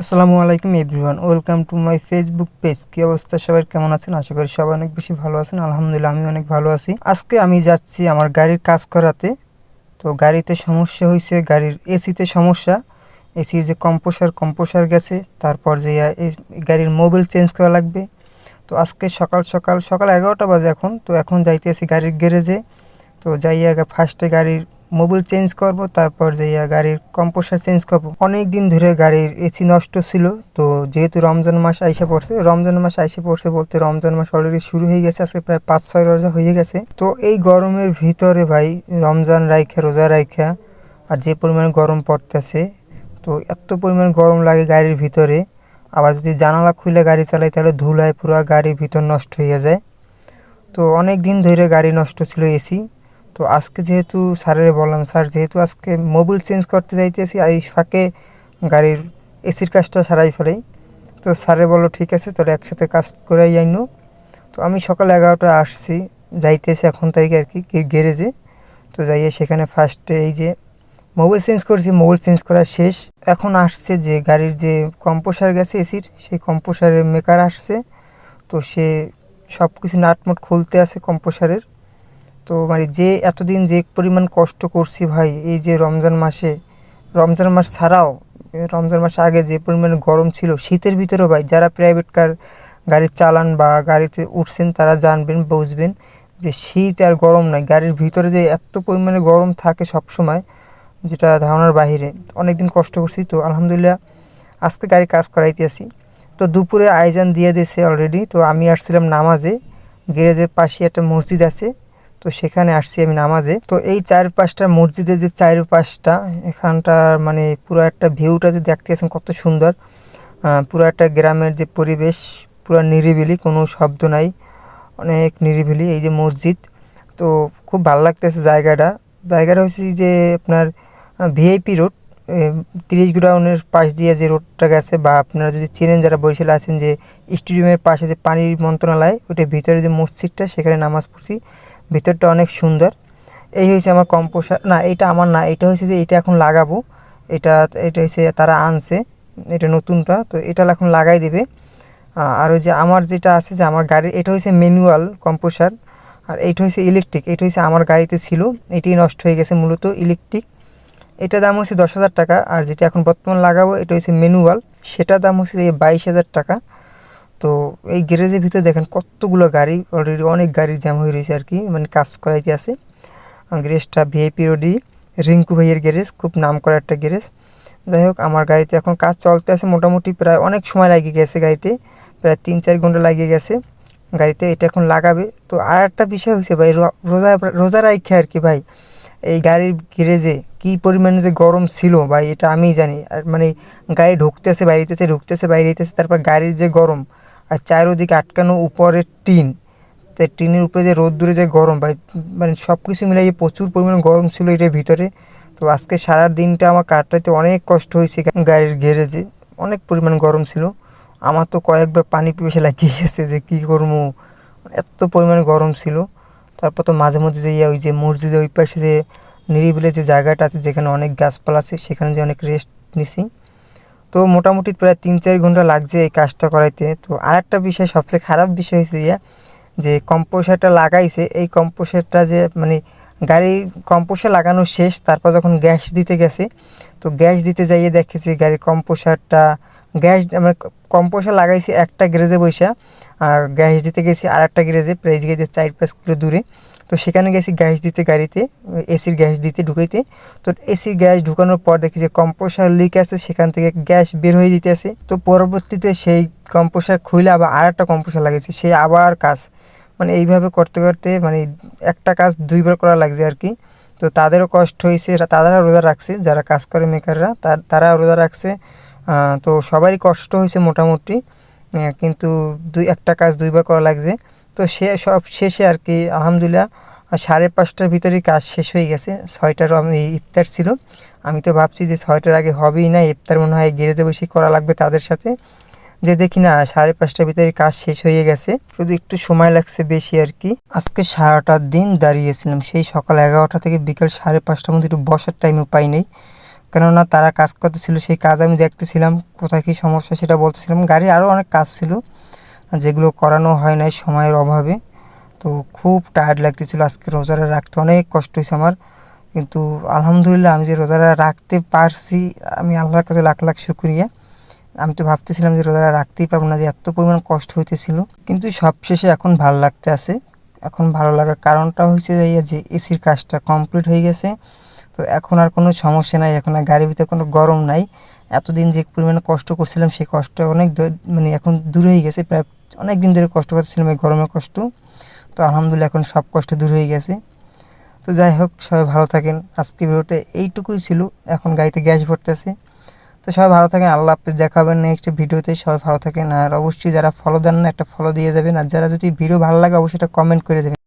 আসসালামু আলাইকুম everyone, welcome to my Facebook page. কি অবস্থা সবাই, কেমন আছেন? আশা করি সবাই অনেক বেশি ভালো আছেন। আলহামদুলিল্লাহ, আমি অনেক ভালো আছি। আজকে আমি যাচ্ছি আমার গাড়ির কাজ করাতে। তো গাড়িতে সমস্যা হয়েছে, গাড়ির এসিতে সমস্যা। এসির যে কম্প্রেসার গেছে, তারপর যে গাড়ির মোবিল চেঞ্জ করা লাগবে। তো আজকে সকাল সকাল সকাল 11টা বাজে এখন। তো এখন যাইতেছি গাড়ির গ্যারেজে। তো যাইয়া ফার্স্টে গাড়ির মোবিল চেঞ্জ করব, তারপর যাইয়া গাড়ির কম্প্রেসার চেঞ্জ করব। অনেক দিন ধরে গাড়ির এসি নষ্ট ছিল। তো যেহেতু রমজান মাস আইসা পড়ছে বলতে রমজান মাস অলরেডি শুরু হয়ে গেছে। আজকে প্রায় 5-6 রোজা হয়ে গেছে। তো এই গরমের ভিতরে ভাই, রমজান রাইখা রোজা রাইখা আর যে পরিমাণে গরম পড়তেছে, তো এত পরিমাণ গরম লাগে গাড়ির ভিতরে। আবার যদি জানালা খুলে গাড়ি চালাই তাহলে ধুলায় পুরো গাড়ির ভিতর নষ্ট হয়ে যায়। তো অনেক দিন ধরে গাড়ি নষ্ট ছিল এসি। তো আজকে যেহেতু স্যারের বললাম, স্যার যেহেতু আজকে মোবিল চেঞ্জ করতে যাইতেছি, আর এই ফাঁকে গাড়ির এসির কাজটা সারাই ফেলাই। তো স্যারে বললো ঠিক আছে, তাহলে একসাথে কাজ করাই যাইনো। তো আমি সকাল 11টায় আসছি, যাইতেছি এখন তারিখে আর কি গ্যারেজে। তো যাইয়ে সেখানে ফার্স্টে এই যে মোবিল চেঞ্জ করেছি, মোবিল চেঞ্জ করা শেষ। এখন আসছে যে গাড়ির যে কম্প্রেসার গেছে এসির, সেই কম্প্রেসারের মেকার আসছে। তো সে সব কিছু নাটমুট খুলতে আছে কম্প্রেসারের। তো মানে যে এতদিন যে পরিমাণ কষ্ট করছি ভাই, এই যে রমজান মাস ছাড়াও রমজান মাস আগে যে পরিমাণে গরম ছিল শীতের ভিতরেও ভাই, যারা প্রাইভেট গাড়ি চালান বা গাড়িতে উঠছেন তারা জানবেন, বুঝবেন যে শীত আর গরম নাই, গাড়ির ভিতরে যে এত পরিমাণে গরম থাকে সব সময়, যেটা ধারণার বাহিরে। অনেক দিন কষ্ট করছি। তো আলহামদুলিল্লাহ আজকে গাড়ি কাজ করাইতে আসি। তো দুপুরে আয়োজন দিয়ে দিয়েছে অলরেডি। তো আমি আসছিলাম নামাজে, গ্যারেজের পাশে একটা মসজিদ আছে, তো সেখানে আসছি আমি নামাজে। তো এই 4-5টা মসজিদের যে 4-5টা এখানটার মানে পুরো একটা ভিউটা যদি দেখতে আসেন কত সুন্দর। পুরো একটা গ্রামের যে পরিবেশ, পুরো নিরিবিলি, কোনো শব্দ নাই, অনেক নিরিবিলি এই যে মসজিদ। তো খুব ভালো লাগতেছে জায়গাটা হচ্ছে যে আপনার ভিআইপি রোড, 30 গ্রাউন্ডের পাশ দিয়ে যে রোডটা গেছে, বা আপনারা যদি চেনেন যারা বরিশালে আছেন, যে স্টেডিয়ামের পাশে যে পানির মন্ত্রণালয়, ওইটার ভিতরে যে মসজিদটা, সেখানে নামাজ পড়ছি। ভিতরটা অনেক সুন্দর। এই হয়েছে আমার কম্পোসার, না এটা আমার না, এটা হচ্ছে যে এটা এখন লাগাবো। এটা এটা হচ্ছে তারা আনছে, এটা নতুনটা, তো এটা এখন লাগাই দেবে। আর ওই যে আমার যেটা আছে, যে আমার গাড়ির এটা হচ্ছে ম্যানুয়াল কম্পোসার, আর এইটা হচ্ছে ইলেকট্রিক। এটা হচ্ছে আমার গাড়িতে ছিল, এটাই নষ্ট হয়ে গেছে মূলত ইলেকট্রিক। এটার দাম হচ্ছে 10,000 টাকা। আর যেটা এখন বর্তমান লাগাবো এটা হচ্ছে ম্যানুয়াল, সেটার দাম হচ্ছে 22,000 টাকা। তো এই গ্যারেজের ভিতরে দেখেন কতগুলো গাড়ি, অলরেডি অনেক গাড়ি জ্যাম হয়ে রয়েছে আর কি, মানে কাজ করাইতে আছে। গ্যারেজটা ভিআইপি রোডি, রিঙ্কু ভাইয়ের গ্যারেজ, খুব নাম করা একটা গ্যারেজ। যাই হোক, আমার গাড়িতে এখন কাজ চলতে আছে মোটামুটি, প্রায় অনেক সময় লাগিয়ে গেছে গাড়িতে, প্রায় 3-4 ঘন্টা লাগিয়ে গেছে গাড়িতে। এটা এখন লাগাবে। তো আর একটা বিষয় হচ্ছে ভাই, রোজা রোজা রাখে আর কি ভাই, এই গাড়ির গ্যারেজে কী পরিমাণে যে গরম ছিল ভাই, এটা আমিই জানি। আর মানে গাড়ি ঢুকতেছে বাইরেতেছে, তারপর গাড়ির যে গরম, আর চারিদিকে আটকানো উপরের টিন, তো টিনের উপরে যে রোদ্দুরে যে গরম ভাই, মানে সব কিছু মিলাই প্রচুর পরিমাণে গরম ছিল এটার ভিতরে। তো আজকে সারা দিনটা আমার কাটাইতে অনেক কষ্ট হয়েছে গাড়ির গ্যারেজে, অনেক পরিমাণ গরম ছিল। আমার তো কয়েকবার পানি পিপাসা লাগিয়ে গেছে যে কী করবো, এত পরিমাণে গরম ছিল। তারপর তো মাঝে মধ্যে যে ওই যে মসজিদের ওই পাশে যে নিরিবিলি যে জায়গাটা আছে, যেখানে অনেক গাছপালা আছে, সেখানে যে অনেক রেস্ট নিছি। তো মোটামুটি প্রায় 3-4 ঘন্টা লাগছে এই কাজটা করাইতে। তো আর একটা বিষয়, সবচেয়ে খারাপ বিষয় হয়েছে যে কম্প্রেসারটা লাগাইছে, এই কম্প্রেসারটা যে মানে গাড়ি কম্প্রেসার লাগানো শেষ, তারপর যখন গ্যাস দিতে গেছে, তো গ্যাস দিতে যাইয়ে দেখেছি গাড়ির কম্প্রেসারটা মানে কম্প্রেসার লাগাইছি একটা গ্যারেজে বইসা, আর গ্যাস দিতে গেছি আর একটা গ্যারেজে, প্রায় গিয়ে 4-5 কিলো দূরে। তো সেখানে গেছি গ্যাস দিতে গাড়িতে, এসির গ্যাস দিতে ঢুকাইতে। তো এসির গ্যাস ঢুকানোর পর দেখি যে কম্প্রেসার লিক আছে, সেখান থেকে গ্যাস বের হয়ে দিতেছে। তো পরবর্তীতে সেই কম্প্রেসার খুলে আবার আর একটা কম্প্রেসার লাগিয়েছে, সে আবার কাজ, মানে এইভাবে করতে করতে মানে একটা কাজ দুইবার করা লাগছে আর কি। তো তাদেরও কষ্ট হয়েছে, তারা রোজা রাখছে, যারা কাজ করে মেকাররা তারা রোজা রাখছে। তো সবারই কষ্ট হয়েছে মোটামুটি, কিন্তু একটা কাজ দুইবার করা লাগছে। তো সে সব শেষে আর কি আলহামদুলিল্লাহ 5:30টার ভিতরেই কাজ শেষ হয়ে গেছে। 6টার আমি ইফতার ছিল, আমি তো ভাবছি যে 6টার আগে হবেই না ইফতার, মনে হয় গ্যারেজে বসে করা লাগবে তাদের সাথে, যে দেখি না 5:30টার ভিতরে কাজ শেষ হয়ে গেছে, শুধু একটু সময় লাগছে বেশি আর কি। আজকে সারাটা দিন দাঁড়িয়েছিলাম, সেই সকাল 11টা থেকে বিকাল 5:30টার মধ্যে একটু বসার টাইমও পাই নাই, কেননা তারা কাজ করতেছিল, সেই কাজ আমি দেখতেছিলাম, কোথায় কী সমস্যা সেটা বলতেছিলাম। গাড়ির আরও অনেক কাজ ছিল যেগুলো করানো হয় নাই সময়ের অভাবে। তো খুব টায়ার্ড লাগতেছিল, আজকে রোজাটা রাখতে অনেক কষ্ট হয়েছে আমার, কিন্তু আলহামদুলিল্লাহ আমি যে রোজাটা রাখতে পারছি, আমি আল্লাহর কাছে লাখ লাখ শুকরিয়া। আমি তো ভাবতেছিলাম যে রোজাটা রাখতেই পারবো না, যে এত পরিমাণ কষ্ট হইতেছিল, কিন্তু সবশেষে এখন ভালো লাগতে আছে। এখন ভালো লাগার কারণটা হচ্ছে যে এসির কাজটা কমপ্লিট হয়ে গেছে, তো এখন আর কোনো সমস্যা নাই, এখন আর গাড়ির ভিতরে কোনো গরম নাই। এতদিন যে পরিমাণে কষ্ট করছিলাম সেই কষ্ট অনেক মানে এখন দূর হয়ে গেছে, প্রায় অনেক দিন ধরে কষ্ট করছিলাম এই গরমের কষ্ট, তো আলহামদুলিল্লাহ এখন সব কষ্ট দূর হয়ে গেছে। তো যাই হোক, সবাই ভালো থাকেন। আজকে ভিডিওটা এইটুকুই ছিল, এখন গাড়িতে গ্যাস ভরতেছে। তো সবাই ভালো থাকেন, আল্লাহ হাফেজ, দেখা হবে নেক্সট ভিডিওতে। সবাই ভালো থাকেন, আর অবশ্যই যারা ফলো দেন না একটা ফলো দিয়ে যাবেন, আর যারা যদি ভিডিও ভালো লাগে অবশ্যই একটা কমেন্ট করে দেবেন।